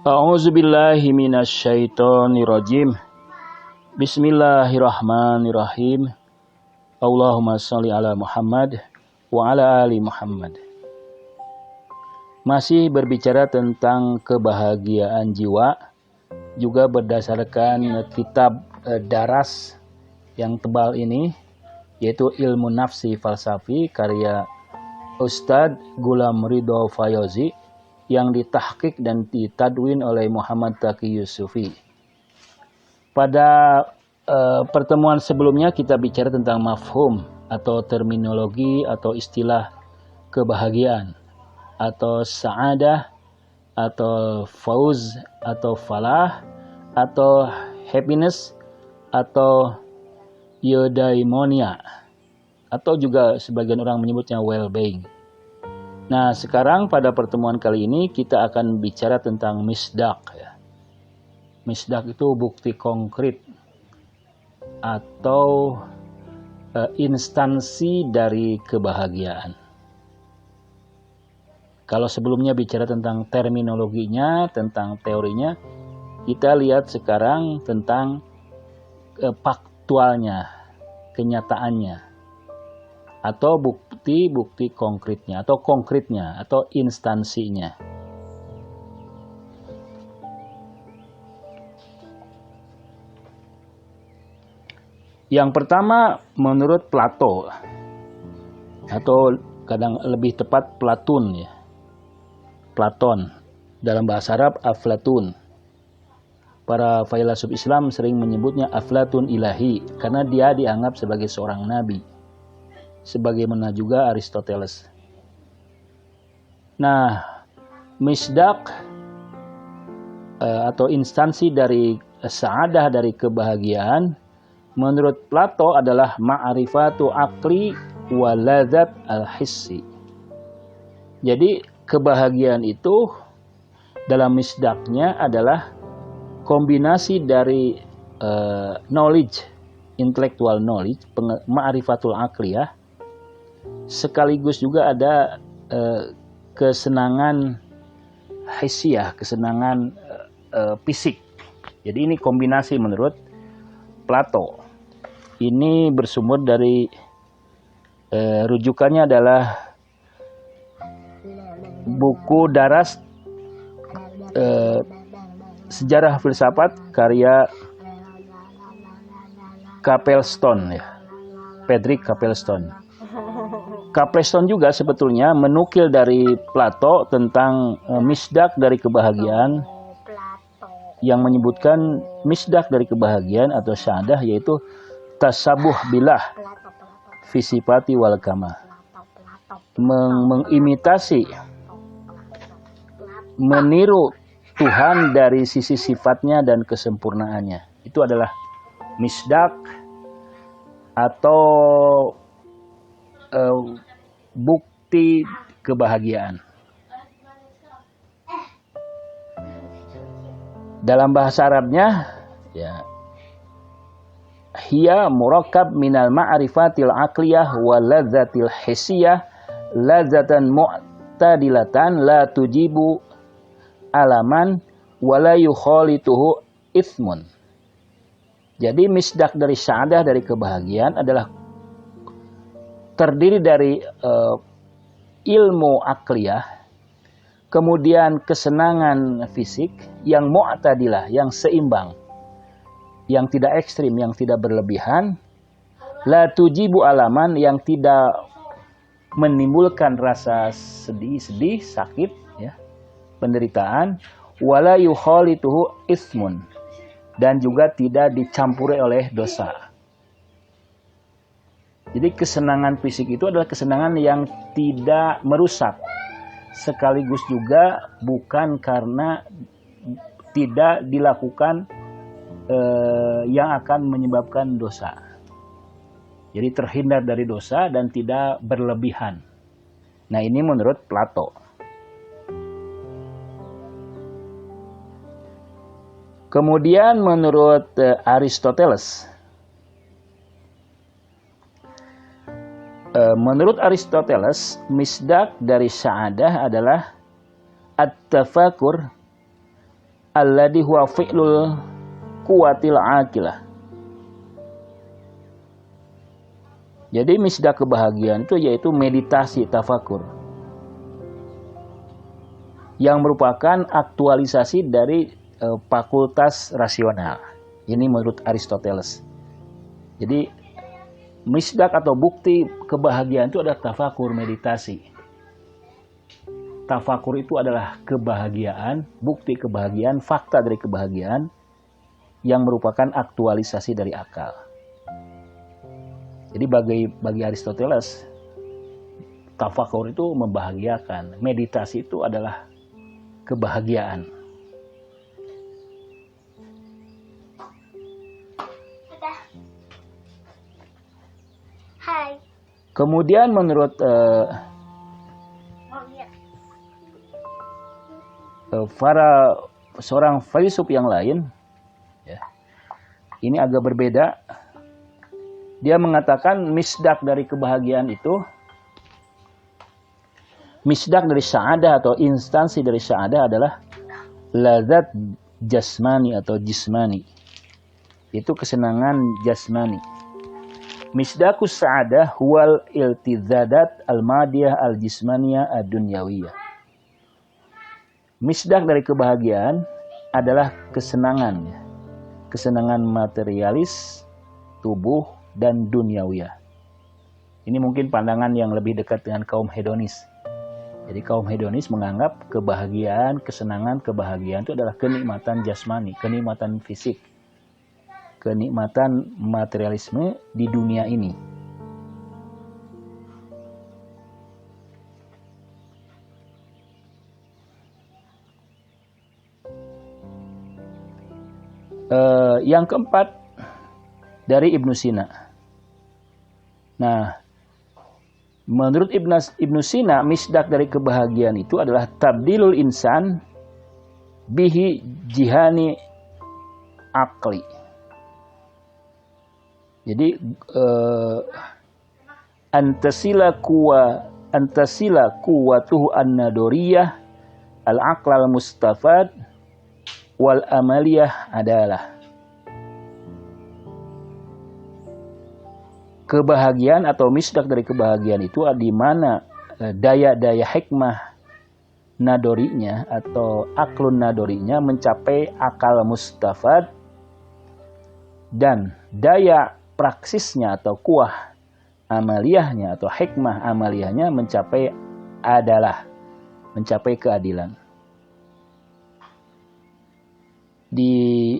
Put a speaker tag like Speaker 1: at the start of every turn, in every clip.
Speaker 1: A'udzubillahi minasyaitonirrajim. Bismillahirrahmanirrahim. Allahumma sholli ala Muhammad wa ala ali Muhammad. Masih berbicara tentang kebahagiaan jiwa, juga berdasarkan kitab Daras yang tebal ini, yaitu Ilmu Nafsi Falsafi karya Ustadz Ghulam Ridho Fayozi, yang ditahqiq dan ditadwin oleh Muhammad Taqi Yusufi. Pada pertemuan sebelumnya kita bicara tentang mafhum atau terminologi atau istilah kebahagiaan atau sa'adah atau fauz atau falah atau happiness atau eudaimonia atau juga sebagian orang menyebutnya well-being. Nah, sekarang pada pertemuan kali ini kita akan bicara tentang misdak. Ya. Misdak itu bukti konkret atau instansi dari kebahagiaan. Kalau sebelumnya bicara tentang terminologinya, tentang teorinya, kita lihat sekarang tentang faktualnya, kenyataannya, atau bukti konkretnya atau konkretnya atau instansinya. Yang pertama menurut Plato atau kadang lebih tepat Platon ya. Platon dalam bahasa Arab Aflatun. Para filsuf Islam sering menyebutnya Aflatun ilahi karena dia dianggap sebagai seorang nabi. Sebagaimana juga Aristoteles. Nah, misdak atau instansi dari sa'adah dari kebahagiaan menurut Plato adalah ma'rifatu aqli wa ladzat al-hissi. Jadi kebahagiaan itu dalam misdaknya adalah kombinasi dari knowledge, intellectual knowledge, ma'rifatul aqliyah, sekaligus juga ada kesenangan hisiah, kesenangan fisik. Jadi ini kombinasi menurut Plato. Ini bersumber dari rujukannya adalah buku Daras Sejarah Filsafat karya Capelstone ya. Frederick Capelstone. Capelstone juga sebetulnya menukil dari Plato tentang misdak dari kebahagiaan yang menyebutkan misdak dari kebahagiaan atau sa'adah yaitu tasabuh billah fisipati wal kama, mengimitasi, meniru Tuhan dari sisi sifatnya dan kesempurnaannya. Itu adalah misdak atau bukti kebahagiaan. Dalam bahasa Arabnya ya, hiya murakkab minal ma'rifatil aqliyah wa ladzatil hissiyah ladzatan mu'tadilatan la tujibu alaman wa la yukhalituhu ithmun. Jadi misdak dari sa'adah dari kebahagiaan adalah terdiri dari ilmu akliyah, kemudian kesenangan fisik yang mu'tadilah, yang seimbang, yang tidak ekstrim, yang tidak berlebihan, la tujibu alaman, yang tidak menimbulkan rasa sedih, sakit, ya, penderitaan, wala yukhalituhu ismun, dan juga tidak dicampuri oleh dosa. Jadi kesenangan fisik itu adalah kesenangan yang tidak merusak, sekaligus juga bukan karena tidak dilakukan yang akan menyebabkan dosa. Jadi terhindar dari dosa dan tidak berlebihan. Nah, ini menurut Plato. Kemudian menurut Aristoteles, menurut Aristoteles, misdak dari sa'adah adalah at-tafakur alladhi huwa fi'lul quwatil aqilah. Jadi misdak kebahagiaan itu yaitu meditasi tafakur yang merupakan aktualisasi dari fakultas rasional. Ini menurut Aristoteles. Jadi misdak atau bukti kebahagiaan itu adalah tafakur, meditasi. Tafakur itu adalah kebahagiaan, bukti kebahagiaan, fakta dari kebahagiaan yang merupakan aktualisasi dari akal. Jadi bagi Aristoteles, tafakur itu membahagiakan, meditasi itu adalah kebahagiaan.
Speaker 2: Hai.
Speaker 1: Kemudian menurut seorang filsuf yang lain, ya, ini agak berbeda. Dia mengatakan misdak dari kebahagiaan itu, misdak dari sa'adah atau instansi dari sa'adah adalah lazat jasmani atau jismani. Itu kesenangan jasmani. Misdakus sa'adah huwal iltizadat al-madiyah al-jismaniyah ad-dunyawiyah. Misdak dari kebahagiaan adalah kesenangan, ya. Kesenangan materialis, tubuh, dan duniawiyah. Ini mungkin pandangan yang lebih dekat dengan kaum hedonis. Jadi kaum hedonis menganggap kebahagiaan, kesenangan, kebahagiaan itu adalah kenikmatan jasmani, kenikmatan fisik, kenikmatan materialisme di dunia ini. Yang keempat dari Ibnu Sina. Nah, menurut Ibnu Sina, misdak dari kebahagiaan itu adalah tabdilul insan bihi jihani akli. Jadi antasila kuwatuhu an-nadoriyah al-aqlal mustafad wal amaliyah adalah kebahagiaan atau misdak dari kebahagiaan itu di mana daya-daya hikmah nadorinya atau aklun nadorinya mencapai akal mustafad dan daya praksisnya atau kuah amaliyahnya atau hikmah amaliyahnya mencapai keadilan. Di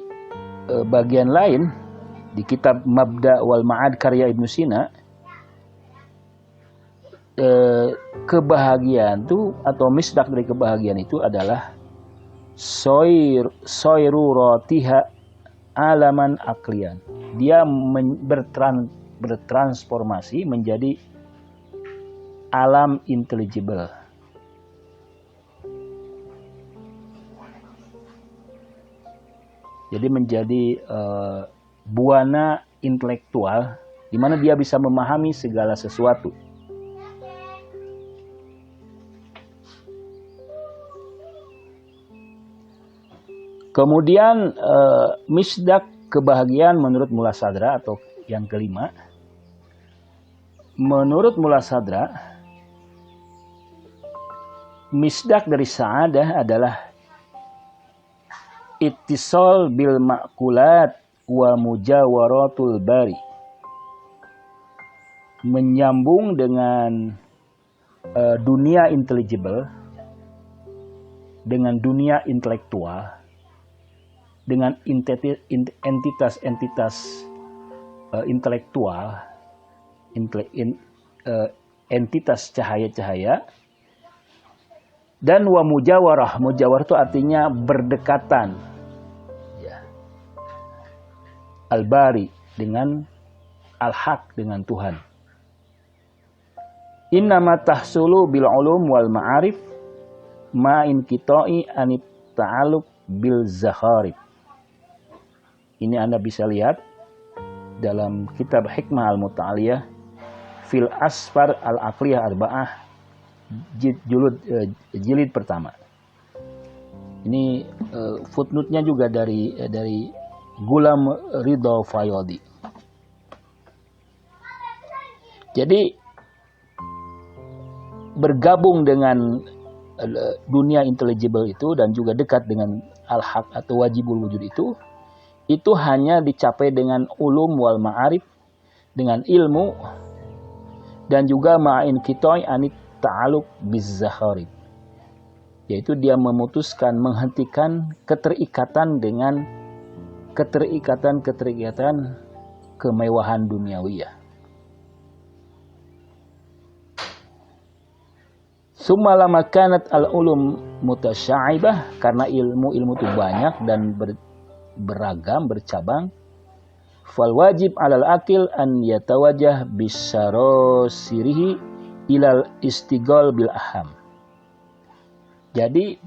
Speaker 1: bagian lain di kitab Mabda wal Ma'ad karya Ibnu Sina, kebahagiaan itu atau misdak dari kebahagiaan itu adalah soiruratiha alaman aklian. Dia bertransformasi menjadi alam intelligible. Jadi menjadi buana intelektual di mana dia bisa memahami segala sesuatu. Kemudian misdak kebahagiaan menurut Mula Sadra atau yang kelima. Menurut Mula Sadra, misdak dari sa'adah adalah ittisal bil ma'kulat wa mujawaratul bari. Menyambung dengan dunia intelligible, dengan dunia intelektual, dengan entitas-entitas intelektual, entitas cahaya-cahaya, dan wa mujawarah. Mujawarah itu artinya berdekatan, ya. Al-Bari dengan Al-Haq, dengan Tuhan. Innama tahsulu bil ulum wal ma'arif ma'in kitoi anit ta'aluk bil zakharib. Ini Anda bisa lihat dalam kitab Hikmah Al-Muta'aliyah fil asfar al-aqliyah arba'ah jilid pertama. Ini footnote-nya juga dari Gulam Ridho Fayodi. Jadi bergabung dengan dunia intelligible itu dan juga dekat dengan al-haq atau wajibul wujud itu hanya dicapai dengan ulum wal ma'arif, dengan ilmu, dan juga ma'in kitoi anit ta'aluk bizzakharib, yaitu dia memutuskan, menghentikan keterikatan dengan keterikatan kemewahan duniawiyah. Summa lama kanat al-ulum mutasya'ibah, karena ilmu itu banyak dan beragam, bercabang. Fal wajib alal akil an yatawajjah bisyarosirihi ilal istighol bil aham. Jadi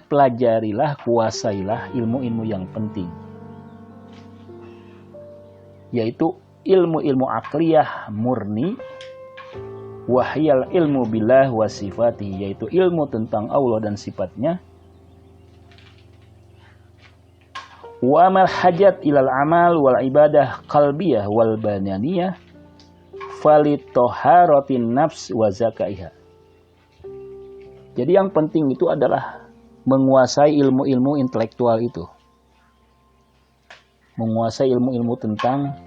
Speaker 1: pelajarilah, kuasailah ilmu-ilmu yang penting, yaitu ilmu-ilmu akliyah murni, wahyal ilmu billah wa sifatihi, yaitu ilmu tentang Allah dan sifatnya. Wa amal hajat ilal amal wal ibadah qalbiyah wal badaniyah falitoharatin nafs wa zakaiha. Jadi yang penting itu adalah menguasai ilmu-ilmu intelektual itu, menguasai ilmu-ilmu tentang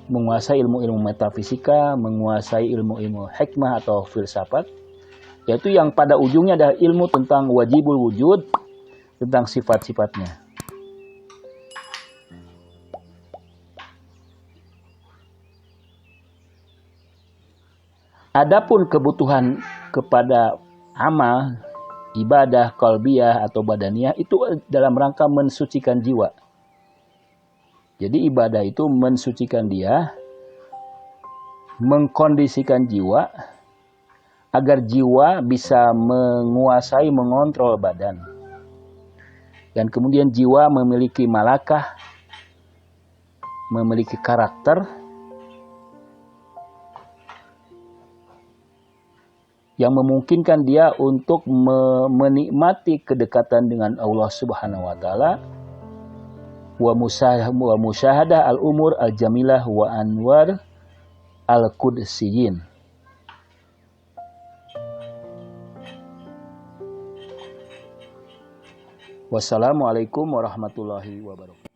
Speaker 1: menguasai ilmu-ilmu metafisika, menguasai ilmu-ilmu hikmah atau filsafat, yaitu yang pada ujungnya adalah ilmu tentang wajibul wujud, tentang sifat-sifatnya. Adapun kebutuhan kepada amal, ibadah, qalbiyah atau badaniyah itu dalam rangka mensucikan jiwa. Jadi ibadah itu mensucikan dia, mengkondisikan jiwa, agar jiwa bisa menguasai, mengontrol badan. Dan kemudian jiwa memiliki malakah, memiliki karakter yang memungkinkan dia untuk menikmati kedekatan dengan Allah Subhanahu wa taala, wa musyahadah al-umur al-jamilah wa anwar al-qudsiyin. Wassalamualaikum warahmatullahi wabarakatuh.